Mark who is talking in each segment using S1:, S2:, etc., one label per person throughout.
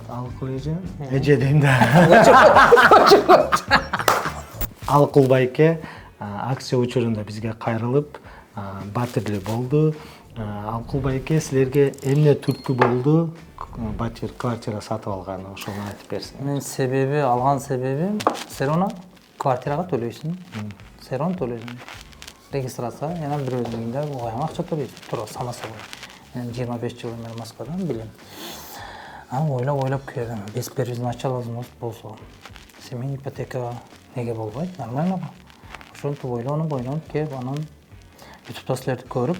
S1: Алыкул эже дейм да. Алыкул байке акция учурунда бизге кайрылып батирлүү болду. Алыкул байке силерге эмне түрткү болду квартира сатып алганы, ошону айтып берсиң.
S2: Мен себеби, алган себебим, Серона квартирага төлөйсүң. Серон төлөйсүң. Регистрация, жана бир өзүңдө уяң акча төлөйсүң. Туура санаса болот. Мен 25 жыл мен Москвадан билем. Ойлоп келдим. Бесперезнача алабыз болсо. Семей ипотека неге болбойт? Нормально го. Ошентип ойлонуп келип, анан YouTube'да силерди көрүп,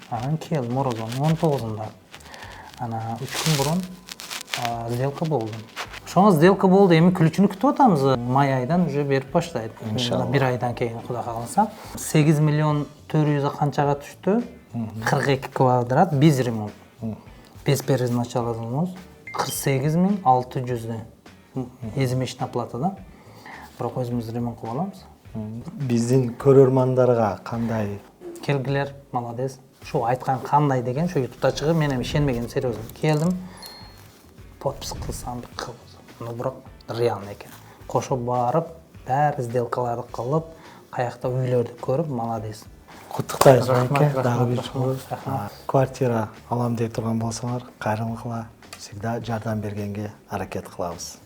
S2: анан келдим Морозовдун 19-унда. Ана 3 күн бурун сделка болду. Ошоңа сделка болду. Эми ключүнү күтүп атабыз. Май айдан уже берип баштайт.
S1: Иншалла.
S2: Бир айдан кийин Кудай кааласа. 8 миллион 400 канчага түштү? 42 квадрат без ремонт. Без перезначалабыз 48.600. Ежемесячная плата да. Бирок өзүбүз ремонт кылып алабыз.
S1: Биздин көрөрмандарга кандай?
S2: Келгилер, молодец. Şu aytқан қандай деген, şu YouTube'da чыгып, мен эми ишенбеген серьезно. Келдим, подпис кылсам, ну бирок реально экен. Кошо барып, баары сделкаларды кылып, каякта үйлөрдү көрүп, молодец.
S1: Куттуктайбыз байке, дагы бир жолу квартира алам деп турган болсоңор, кайрылгыла, всегда жардам бергенге аракет кылабыз.